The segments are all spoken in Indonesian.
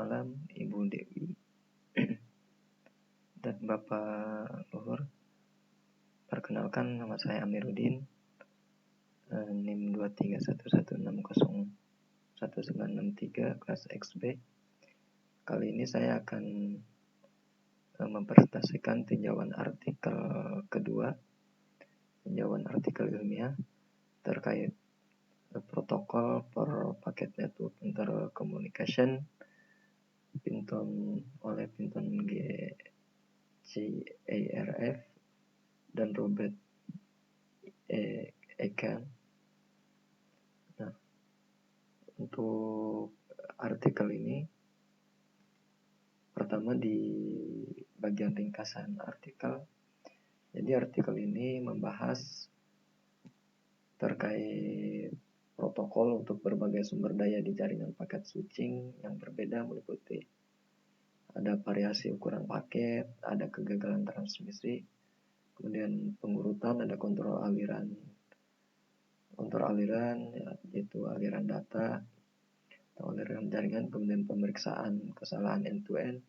malam Ibu Dewi dan Bapak Luhur. Perkenalkan, nama saya Amiruddin, NIM 2311601963 kelas XB. Kali ini saya akan mempresentasikan tinjauan artikel kedua, tinjauan artikel ilmiah terkait protokol for packet network intercommunication oleh Pinton GCARF dan Robert Ekan. Nah, untuk artikel ini, pertama di bagian ringkasan artikel. Jadi artikel ini membahas terkait protokol untuk berbagai sumber daya di jaringan paket switching yang berbeda, meliputi ada variasi ukuran paket, ada kegagalan transmisi, kemudian pengurutan, ada kontrol aliran yaitu aliran data atau aliran jaringan, kemudian pemeriksaan kesalahan end-to-end,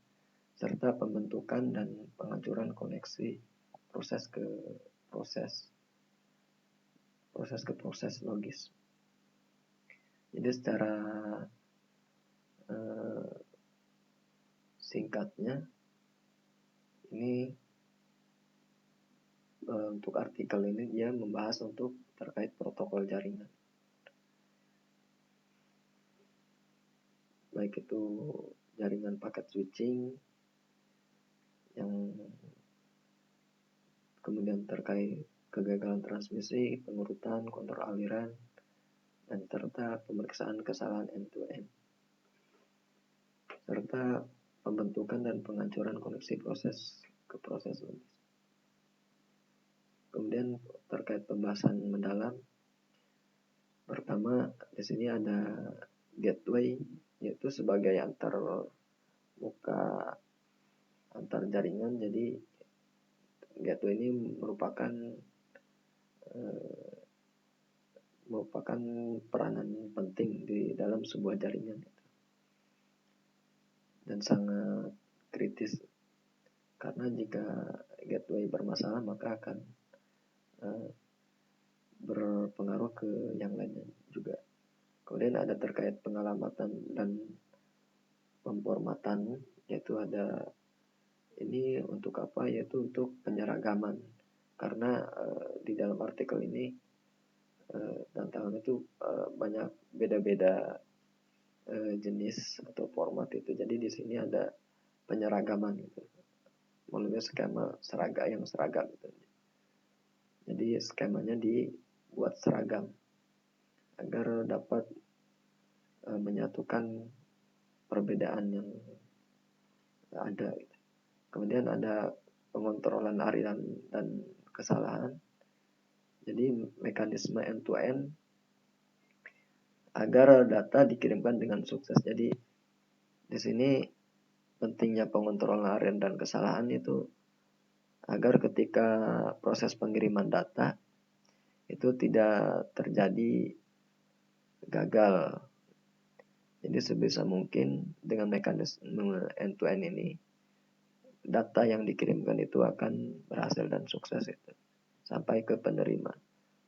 serta pembentukan dan penghancuran koneksi proses ke proses logis. Jadi secara singkatnya ini untuk artikel ini dia membahas untuk terkait protokol jaringan, baik itu jaringan paket switching yang kemudian terkait kegagalan transmisi, pengurutan, kontrol aliran, dan serta pemeriksaan kesalahan end-to-end, serta pembentukan dan penghancuran koneksi proses ke proses logis. Kemudian terkait pembahasan mendalam, pertama di sini ada gateway, yaitu sebagai antar jaringan. Jadi gateway ini merupakan peranan penting di dalam sebuah jaringan dan sangat kritis, karena jika gateway bermasalah maka akan berpengaruh ke yang lainnya juga. Kemudian ada terkait pengalamatan dan pemformatan, yaitu ada ini untuk apa, yaitu untuk penyeragaman, karena di dalam artikel ini tantangan itu banyak beda-beda jenis atau format itu. Jadi di sini ada penyeragaman gitu, melalui skema yang seragam gitu. Jadi skemanya dibuat seragam agar dapat menyatukan perbedaan yang ada gitu. Kemudian ada pengontrolan aliran dan kesalahan. Jadi mekanisme end-to-end agar data dikirimkan dengan sukses. Jadi di sini pentingnya pengontrolan aliran dan kesalahan itu agar ketika proses pengiriman data itu tidak terjadi gagal. Jadi sebisa mungkin dengan mekanisme end-to-end ini, data yang dikirimkan itu akan berhasil dan sukses itu sampai ke penerima.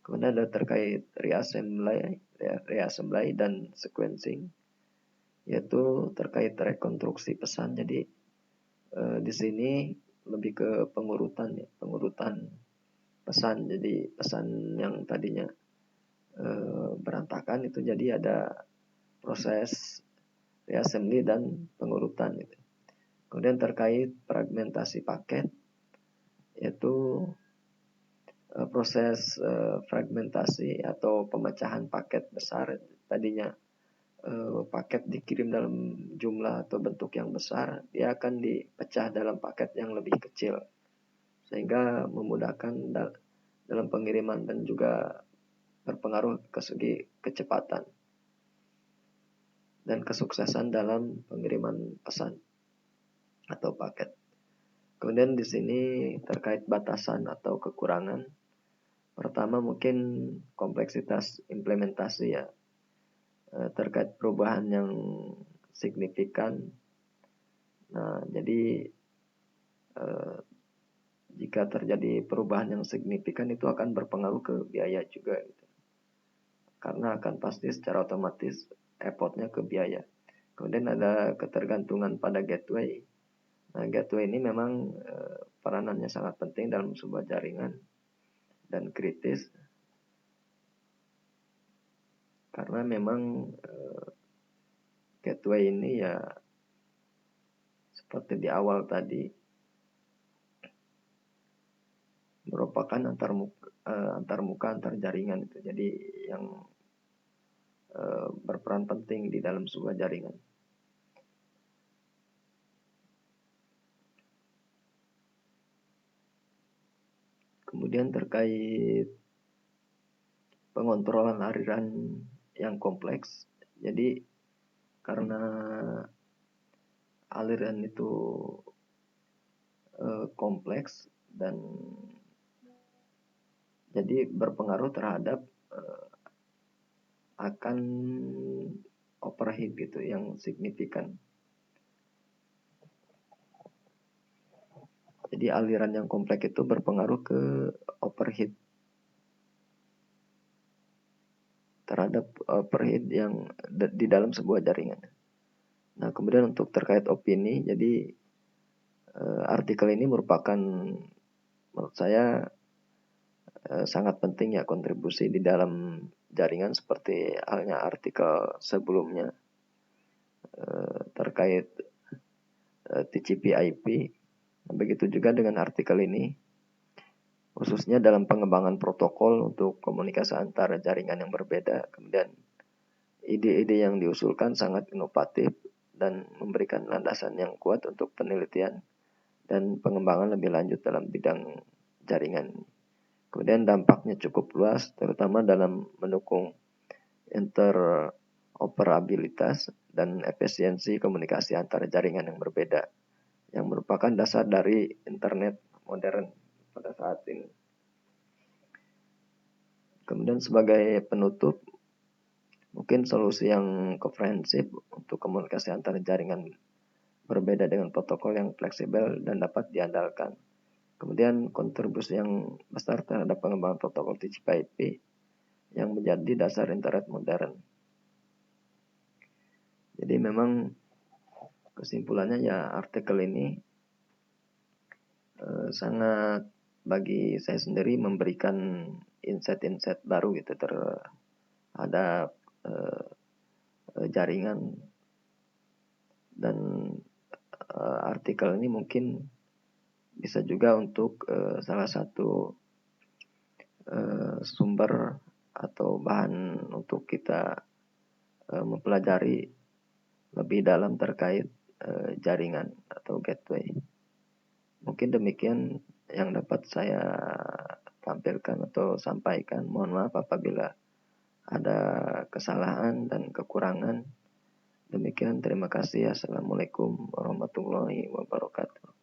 Kemudian ada terkait reassembly dan sequencing, yaitu terkait rekonstruksi pesan. Jadi di sini lebih ke pengurutan pesan. Jadi pesan yang tadinya berantakan itu jadi ada proses reassembly dan pengurutan gitu. Kemudian terkait fragmentasi paket, yaitu proses fragmentasi atau pemecahan paket besar. Tadinya paket dikirim dalam jumlah atau bentuk yang besar, dia akan dipecah dalam paket yang lebih kecil, sehingga memudahkan dalam pengiriman dan juga berpengaruh ke segi kecepatan dan kesuksesan dalam pengiriman pesan atau paket. Kemudian di sini terkait batasan atau kekurangan. Pertama mungkin kompleksitas implementasi ya, terkait perubahan yang signifikan Nah, jadi jika terjadi perubahan yang signifikan itu akan berpengaruh ke biaya juga gitu. Karena akan pasti secara otomatis effortnya ke biaya. Kemudian ada ketergantungan pada gateway. Nah, gateway ini memang peranannya sangat penting dalam sebuah jaringan dan kritis karena memang gateway ini ya seperti di awal tadi merupakan antar jaringan itu. Jadi yang berperan penting di dalam sebuah jaringan. Kemudian terkait pengontrolan aliran yang kompleks. Jadi karena aliran itu kompleks dan jadi berpengaruh terhadap akan overheat gitu yang signifikan. Jadi aliran yang kompleks itu berpengaruh ke overheat terhadap overheat yang di dalam sebuah jaringan. Nah, kemudian untuk terkait opini, jadi artikel ini merupakan menurut saya sangat penting ya kontribusi di dalam jaringan seperti halnya artikel sebelumnya terkait TCP/IP. Begitu juga dengan artikel ini, khususnya dalam pengembangan protokol untuk komunikasi antara jaringan yang berbeda. Kemudian ide-ide yang diusulkan sangat inovatif dan memberikan landasan yang kuat untuk penelitian dan pengembangan lebih lanjut dalam bidang jaringan. Kemudian dampaknya cukup luas, terutama dalam mendukung interoperabilitas dan efisiensi komunikasi antara jaringan yang berbeda, yang merupakan dasar dari internet modern pada saat ini. Kemudian sebagai penutup, mungkin solusi yang komprehensif untuk komunikasi antara jaringan berbeda dengan protokol yang fleksibel dan dapat diandalkan. Kemudian kontribusi yang besar terhadap pengembangan protokol TCP/IP yang menjadi dasar internet modern. Jadi memang kesimpulannya ya artikel ini sangat bagi saya sendiri memberikan insight-insight baru gitu terhadap jaringan dan artikel ini mungkin bisa juga untuk salah satu sumber atau bahan untuk kita mempelajari lebih dalam terkait jaringan atau gateway. Mungkin demikian yang dapat saya tampilkan atau sampaikan. Mohon maaf apabila ada kesalahan dan kekurangan. Demikian, terima kasih. Assalamualaikum warahmatullahi wabarakatuh.